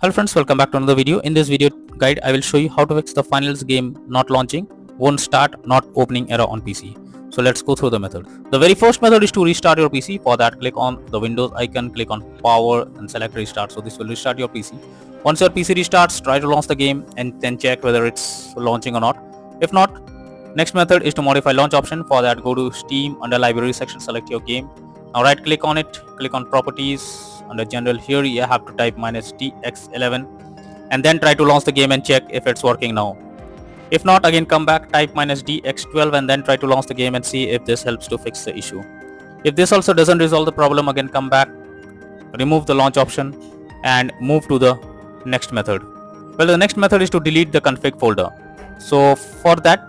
Hello friends, welcome back to another video. In this video guide, I will show you how to fix the finals game not launching, won't start, not opening error on PC. So let's go through the method. The very first method is to restart your PC. For that, click on the Windows icon, click on power and select restart. So this will restart your PC. Once your PC restarts, try to launch the game and then check whether it's launching or not. If not, next method is to modify launch option. For that, go to Steam, under library section, select your game. Now right click on it, click on properties. Under general, here you have to type -dx11 and then try to launch the game and check if it's working now. If not, again come back, type -dx12 and then try to launch the game and see if this helps to fix the issue. If this also doesn't resolve the problem, again come back, remove the launch option and move to the next method. Well, the next method is to delete the config folder. So for that,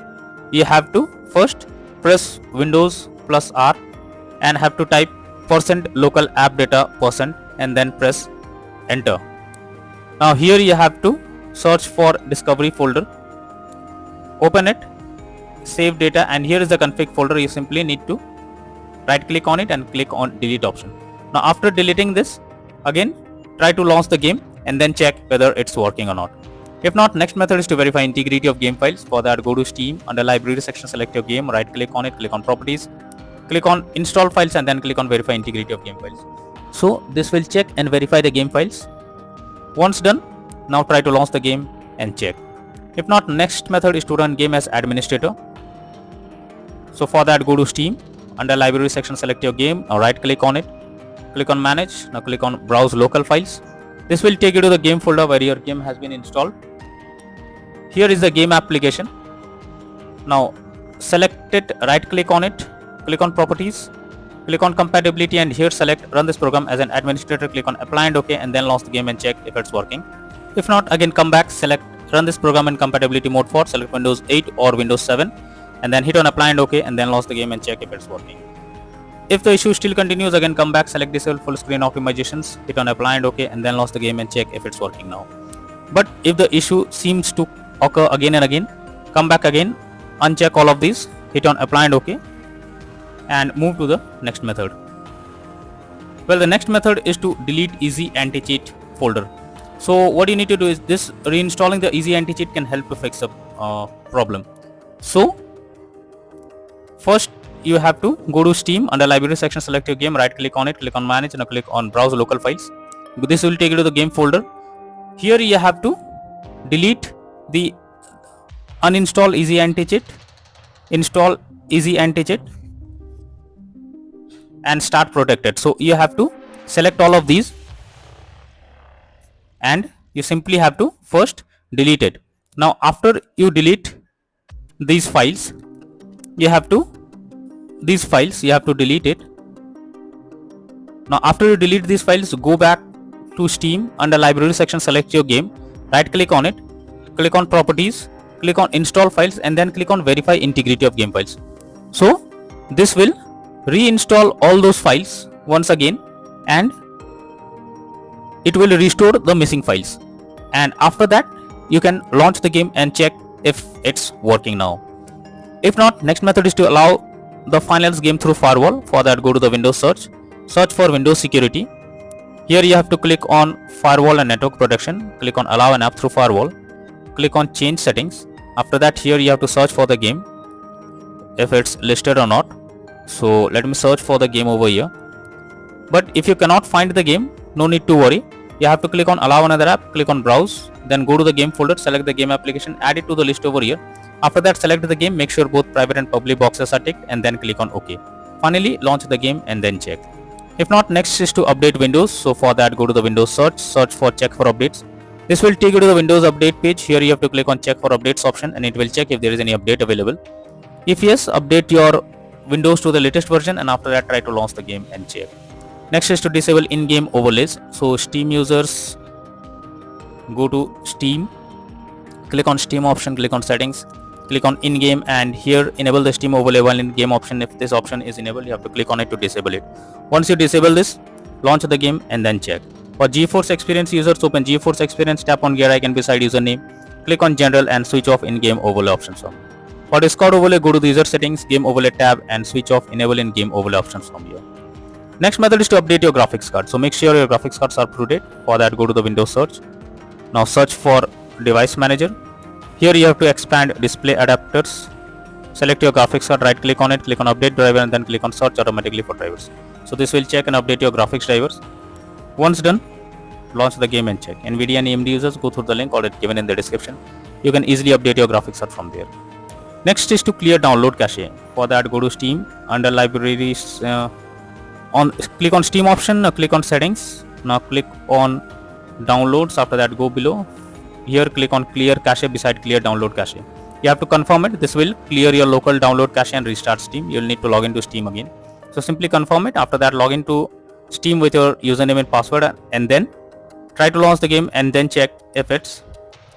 you have to first press Windows plus R and have to type %local app data % and then press enter. Now here you have to search for discovery folder, open it, save data, and here is the config folder. You simply need to right click on it and click on delete option. Now after deleting this, again try to launch the game and then check whether it's working or not. If not, next method is to verify integrity of game files. For that, go to Steam, under library section, select your game, right click on it, click on properties, click on install files and then click on verify integrity of game files. So this will check and verify the game files. Once done, now try to launch the game and check. If not, next method is to run game as administrator. So for that, go to Steam, under library section, select your game, now right click on it, click on manage, now click on browse local files. This will take you to the game folder where your game has been installed. Here is the game application. Now select it, right click on it, click on properties, click on compatibility and here select run this program as an administrator, click on apply and OK and then launch the game and check if it's working. If not, again come back, select run this program in compatibility mode for, select Windows 8 or Windows 7 and then hit on apply and OK and then launch the game and check if it's working. If the issue still continues, again come back, select disable full screen optimizations, hit on apply and OK and then launch the game and check if it's working now. But if the issue seems to occur again and again, come back again, uncheck all of these, hit on apply and OK and move to the next method. Well, the next method is to delete easy anti-cheat folder. So what you need to do is this, reinstalling the easy anti-cheat can help to fix the problem. So first you have to go to Steam, under library section, select your game, right click on it, click on manage and click on browse local files. This will take you to the game folder. Here you have to delete the uninstall easy anti-cheat, install easy anti-cheat and start protected. So you have to select all of these and you simply have to first delete it. Now after you delete these files, you have to delete it. Now after you delete these files, go back to Steam, under library section, select your game, right click on it, click on properties, click on install files and then click on verify integrity of game files. So this will reinstall all those files once again and it will restore the missing files, and after that you can launch the game and check if it's working now. If not, next method is to allow the finals game through firewall. For that, go to the Windows search for Windows security. Here you have to click on firewall and network protection, click on allow an app through firewall, click on change settings. After that, here you have to search for the game if it's listed or not. So let me search for the game over here. But if you cannot find the game, no need to worry. You have to click on allow another app, click on browse, then go to the game folder, select the game application, add it to the list over here. After that, select the game, make sure both private and public boxes are ticked and then click on OK. Finally, launch the game and then check. If not, next is to update Windows. So for that, go to the Windows search for check for updates. This will take you to the Windows update page. Here you have to click on check for updates option and it will check if there is any update available. If yes, update your Windows to the latest version and after that try to launch the game and check. Next is to disable in-game overlays. So Steam users, go to Steam, click on Steam option, click on settings, click on in-game and here enable the Steam overlay while in-game option. If this option is enabled, you have to click on it to disable it. Once you disable this, launch the game and then check. For GeForce Experience users, open GeForce Experience, tap on gear icon beside username, click on general and switch off in-game overlay options. For Discord overlay, go to the user settings, game overlay tab and switch off enable in-game overlay options from here. Next method is to update your graphics card. So make sure your graphics cards are up to date. For that, go to the Windows search, Now search for device manager. Here you have to expand display adapters. Select your graphics card, right click on it, click on update driver, and then click on search automatically for drivers. So this will check and update your graphics drivers. Once done, launch the game and check. NVIDIA and AMD users, go through the link already given in the description. You can easily update your graphics card from there. Next is to clear download cache. For that, go to Steam, under libraries, click on Steam option, click on settings. Now click on downloads. After that, go below. Here click on clear cache beside clear download cache. You have to confirm it. This will clear your local download cache and restart Steam. You'll need to log into Steam again. So simply confirm it. After that, log into Steam with your username and password, and then try to launch the game and then check if it's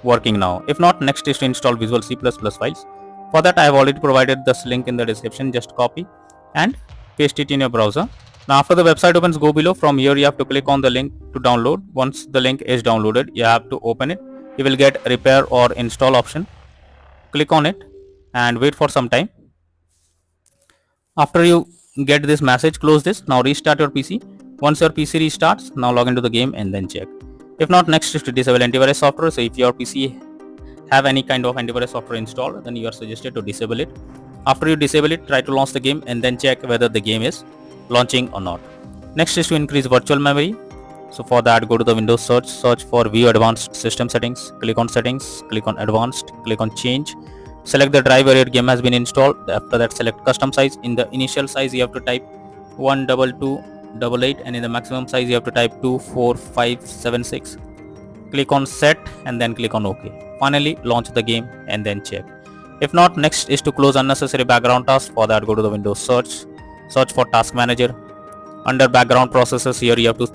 working now. If not, next is to install Visual C++ files. For that, I have already provided this link in the description. Just copy and paste it in your browser. Now after the website opens, go below. From here you have to click on the link to download. Once the link is downloaded, you have to open it. You will get repair or install option. Click on it and wait for some time. After you get this message, close this. Now restart your PC. Once your PC restarts, now log into the game and then check. If not, next is to disable antivirus software. So if your PC have any kind of antivirus software installed, then you are suggested to disable it. After you disable it, try to launch the game and then check whether the game is launching or not. Next is to increase virtual memory. So for that, go to the Windows search for View Advanced System Settings. Click on Settings, click on Advanced, click on Change. Select the drive where your game has been installed. After that, select Custom Size. In the initial size, you have to type 12288, and in the maximum size, you have to type 24576. Click on Set and then click on OK. Finally, launch the game and then check. If not, next is to close unnecessary background tasks. For that, go to the Windows search for Task Manager. Under Background Processes, here you have to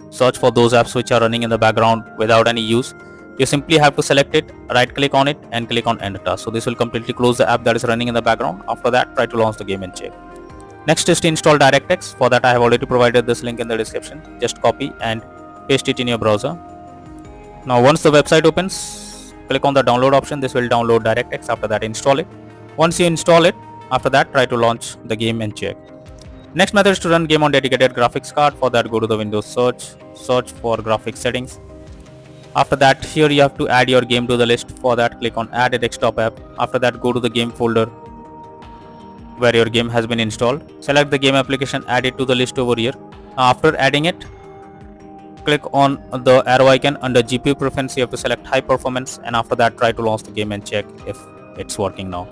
search for those apps which are running in the background without any use. You simply have to select it, right click on it and click on End Task. So this will completely close the app that is running in the background. After that, try to launch the game and check. Next is to install DirectX. For that, I have already provided this link in the description. Just copy and paste it in your browser. Now once the website opens, click on the download option. This will download DirectX. After that, install it. Once you install it, after that, try to launch the game and check. Next method is to run game on dedicated graphics card. For that, go to the Windows search for graphics settings. After that, here you have to add your game to the list. For that, click on Add a Desktop App. After that, go to the game folder where your game has been installed. Select the game application, add it to the list over here. After adding it, click on the arrow icon. Under GPU preference, you have to select high performance, and after that, try to launch the game and check if it's working now.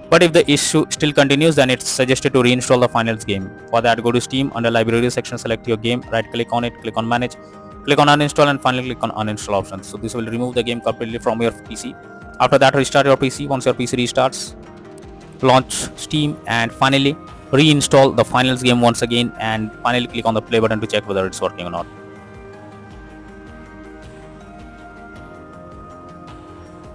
But if the issue still continues, then it's suggested to reinstall the finals game. For that, go to Steam, under library section, select your game, right click on it, click on manage, click on uninstall, and finally click on uninstall options. So this will remove the game completely from your PC. After that, restart your PC. Once your PC restarts, launch Steam and finally reinstall the finals game once again, and finally click on the play button to check whether it's working or not.